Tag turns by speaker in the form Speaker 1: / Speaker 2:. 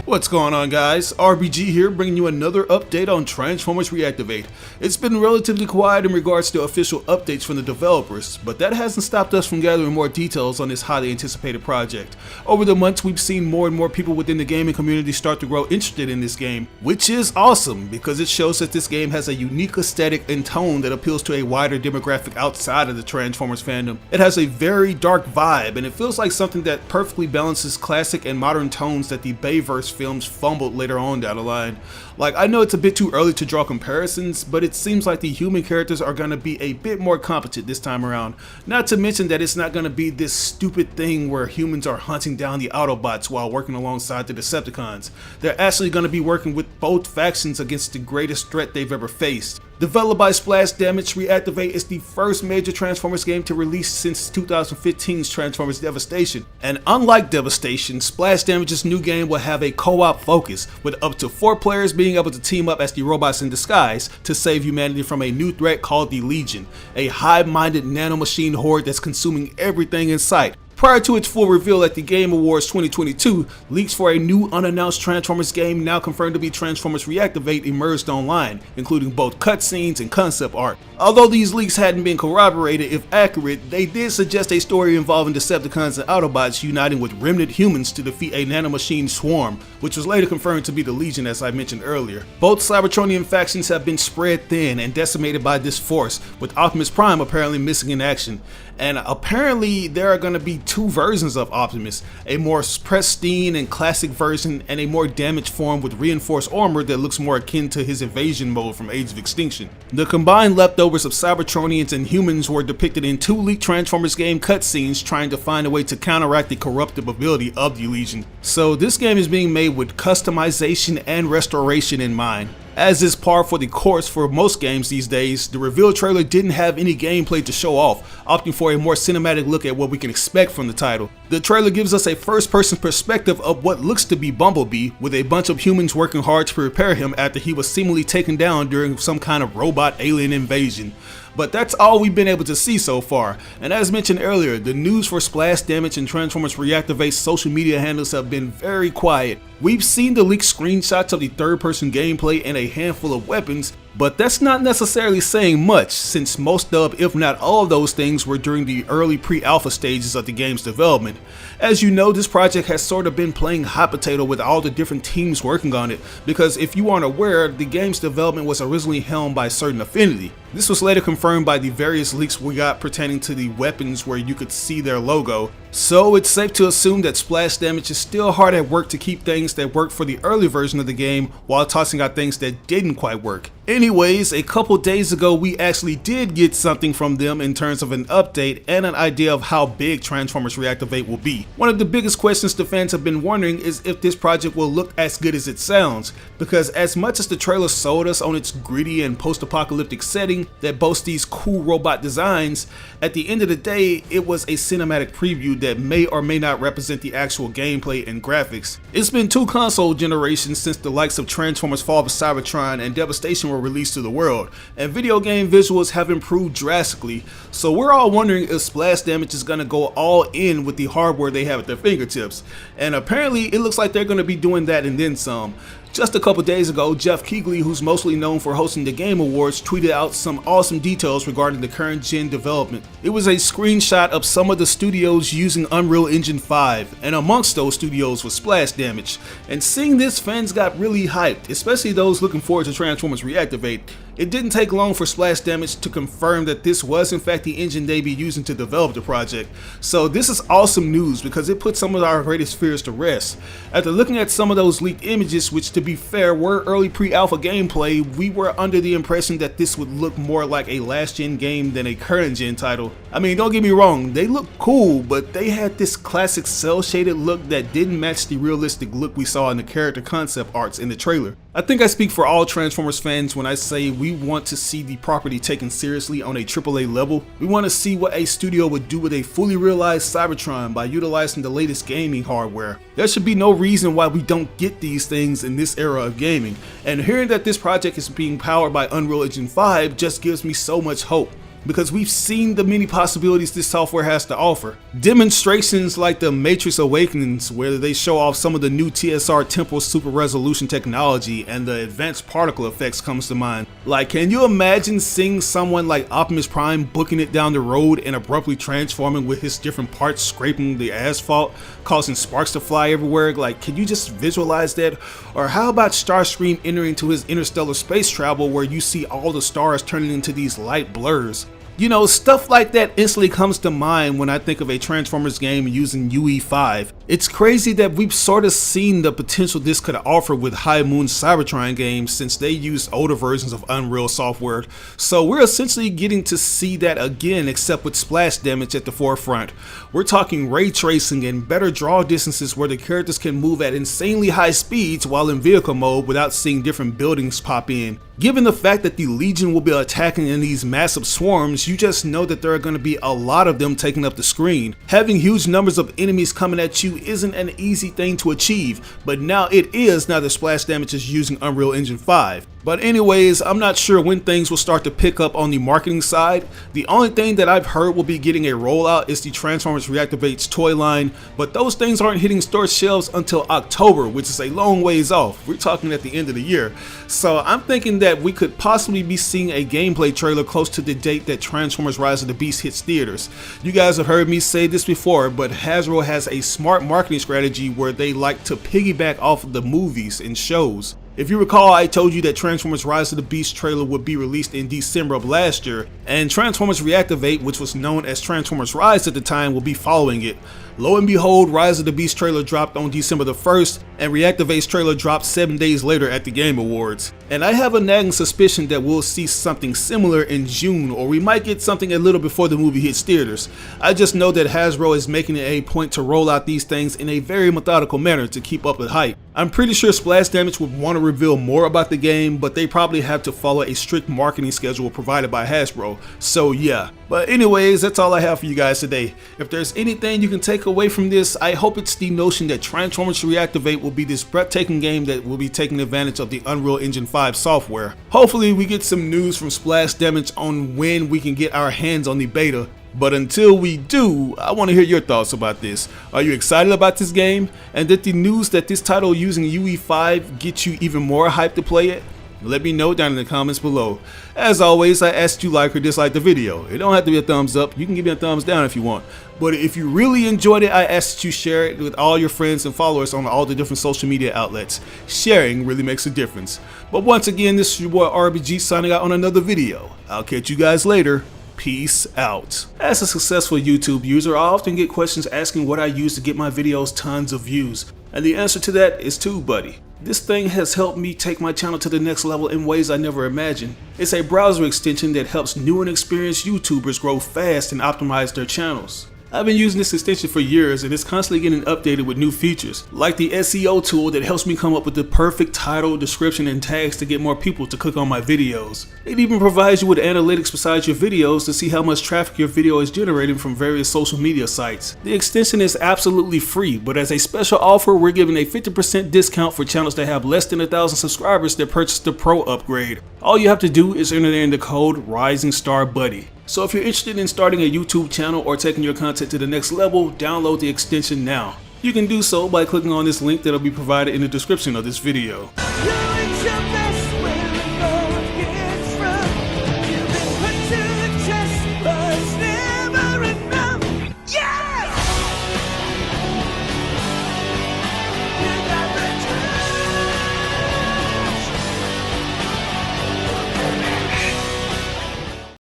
Speaker 1: What's going on, guys? RBG here, bringing you another update on Transformers Reactivate. It's been relatively quiet in regards to official updates from the developers, but that hasn't stopped us from gathering more details on this highly anticipated project. Over the months, we've seen more and more people within the gaming community start to grow interested in this game, which is awesome because it shows that this game has a unique aesthetic and tone that appeals to a wider demographic outside of the Transformers fandom. It has a very dark vibe, and it feels like something that perfectly balances classic and modern tones that the Bayverse films fumbled later on down the line. Like, I know it's a bit too early to draw comparisons, but it seems like the human characters are going to be a bit more competent this time around. Not to mention that it's not going to be this stupid thing where humans are hunting down the Autobots while working alongside the Decepticons. They're actually going to be working with both factions against the greatest threat they've ever faced. Developed by Splash Damage, Reactivate is the first major Transformers game to release since 2015's Transformers Devastation. And unlike Devastation, Splash Damage's new game will have a co-op focus, with up to 4 players being able to team up as the robots in disguise to save humanity from a new threat called the Legion, a hive-minded nanomachine horde that's consuming everything in sight. Prior to its full reveal at the Game Awards 2022, leaks for a new unannounced Transformers game, now confirmed to be Transformers Reactivate, emerged online, including both cutscenes and concept art. Although these leaks hadn't been corroborated, if accurate, they did suggest a story involving Decepticons and Autobots uniting with remnant humans to defeat a nanomachine swarm, which was later confirmed to be the Legion, as I mentioned earlier. Both Cybertronian factions have been spread thin and decimated by this force, with Optimus Prime apparently missing in action. And apparently there are going to be 2 versions of Optimus, a more pristine and classic version and a more damaged form with reinforced armor that looks more akin to his invasion mode from Age of Extinction. The combined leftovers of Cybertronians and humans were depicted in 2 leaked Transformers game cutscenes trying to find a way to counteract the corruptive ability of the Legion. So this game is being made with customization and restoration in mind. As is par for the course for most games these days, the reveal trailer didn't have any gameplay to show off, opting for a more cinematic look at what we can expect from the title. The trailer gives us a first-person perspective of what looks to be Bumblebee, with a bunch of humans working hard to prepare him after he was seemingly taken down during some kind of robot alien invasion. But that's all we've been able to see so far, and as mentioned earlier, the news for Splash Damage and Transformers Reactivate's social media handles have been very quiet. We've seen the leaked screenshots of the third-person gameplay and a handful of weapons, but that's not necessarily saying much, since most of, if not all of those things were during the early pre-alpha stages of the game's development. As you know, this project has sort of been playing hot potato with all the different teams working on it, because if you aren't aware, the game's development was originally helmed by Certain Affinity. This was later confirmed by the various leaks we got pertaining to the weapons where you could see their logo. So it's safe to assume that Splash Damage is still hard at work to keep things that worked for the early version of the game while tossing out things that didn't quite work. Anyways, a couple days ago we actually did get something from them in terms of an update and an idea of how big Transformers Reactivate will be. One of the biggest questions the fans have been wondering is if this project will look as good as it sounds, because as much as the trailer sold us on its gritty and post-apocalyptic setting that boasts these cool robot designs, at the end of the day it was a cinematic preview that may or may not represent the actual gameplay and graphics. It's been 2 console generations since the likes of Transformers Fall of Cybertron and Devastation were released to the world, and video game visuals have improved drastically, so we're all wondering if Splash Damage is going to go all in with the hardware they have at their fingertips, and apparently it looks like they're going to be doing that and then some. Just a couple days ago, Jeff Keighley, who's mostly known for hosting the Game Awards, tweeted out some awesome details regarding the current gen development. It was a screenshot of some of the studios using Unreal Engine 5, and amongst those studios was Splash Damage. And seeing this, fans got really hyped, especially those looking forward to Transformers Reactivate. It didn't take long for Splash Damage to confirm that this was in fact the engine they'd be using to develop the project. So this is awesome news because it puts some of our greatest fears to rest. After looking at some of those leaked images, which to be fair were early pre-alpha gameplay, we were under the impression that this would look more like a last-gen game than a current-gen title. I mean, don't get me wrong, they look cool, but they had this classic cel-shaded look that didn't match the realistic look we saw in the character concept arts in the trailer. I think I speak for all Transformers fans when I say we want to see the property taken seriously on a AAA level. We want to see what a studio would do with a fully realized Cybertron by utilizing the latest gaming hardware. There should be no reason why we don't get these things in this era of gaming, and hearing that this project is being powered by Unreal Engine 5 just gives me so much hope. because we've seen the many possibilities this software has to offer. Demonstrations like the Matrix Awakenings, where they show off some of the new TSR temporal super resolution technology and the advanced particle effects, comes to mind. Like, can you imagine seeing someone like Optimus Prime booking it down the road and abruptly transforming with his different parts scraping the asphalt, causing sparks to fly everywhere? Like, can you just visualize that? Or how about Starscream entering into his interstellar space travel, where you see all the stars turning into these light blurs? You know, stuff like that instantly comes to mind when I think of a Transformers game using UE5. It's crazy that we've sort of seen the potential this could offer with High Moon Cybertron games, since they use older versions of Unreal software. So we're essentially getting to see that again, except with splash damage at the forefront. We're talking ray tracing and better draw distances where the characters can move at insanely high speeds while in vehicle mode without seeing different buildings pop in. Given the fact that the Legion will be attacking in these massive swarms, you just know that there are going to be a lot of them taking up the screen. Having huge numbers of enemies coming at you isn't an easy thing to achieve, but now it is now that splash damage is using Unreal Engine 5. But anyways, I'm not sure when things will start to pick up on the marketing side. The only thing that I've heard will be getting a rollout is the Transformers Reactivate's toy line, but those things aren't hitting store shelves until October, which is a long ways off. We're talking at the end of the year. So I'm thinking that we could possibly be seeing a gameplay trailer close to the date that Transformers Rise of the Beast hits theaters. You guys have heard me say this before, but Hasbro has a smart marketing strategy where they like to piggyback off of the movies and shows. If you recall, I told you that Transformers Rise of the Beast trailer would be released in December of last year, and Transformers Reactivate, which was known as Transformers Rise at the time, will be following it. Lo and behold, Rise of the Beast trailer dropped on December the 1st, and Reactivate's trailer dropped 7 days later at the Game Awards. And I have a nagging suspicion that we'll see something similar in June, or we might get something a little before the movie hits theaters. I just know that Hasbro is making it a point to roll out these things in a very methodical manner to keep up with hype. I'm pretty sure Splash Damage would want to reveal more about the game, but they probably have to follow a strict marketing schedule provided by Hasbro, so yeah. But anyways, that's all I have for you guys today. If there's anything you can take away from this, I hope it's the notion that Transformers Reactivate will be this breathtaking game that will be taking advantage of the Unreal Engine 5 software. Hopefully we get some news from Splash Damage on when we can get our hands on the beta. But until we do, I want to hear your thoughts about this. Are you excited about this game? And did the news that this title using UE5 get you even more hyped to play it? Let me know down in the comments below. As always, I asked you like or dislike the video. It don't have to be a thumbs up. You can give me a thumbs down if you want. But if you really enjoyed it, I ask that you share it with all your friends and followers on all the different social media outlets. Sharing really makes a difference. But once again, this is your boy RBG signing out on another video. I'll catch you guys later. Peace out. As a successful YouTube user, I often get questions asking what I use to get my videos tons of views. And the answer to that is TubeBuddy. This thing has helped me take my channel to the next level in ways I never imagined. It's a browser extension that helps new and experienced YouTubers grow fast and optimize their channels. I've been using this extension for years, and it's constantly getting updated with new features, like the SEO tool that helps me come up with the perfect title, description, and tags to get more people to click on my videos. It even provides you with analytics besides your videos to see how much traffic your video is generating from various social media sites. The extension is absolutely free, but as a special offer, we're giving a 50% discount for channels that have less than 1,000 subscribers that purchase the Pro upgrade. All you have to do is enter in the code RisingStarBuddy. So if you're interested in starting a YouTube channel or taking your content to the next level, download the extension now. You can do so by clicking on this link that will be provided in the description of this video.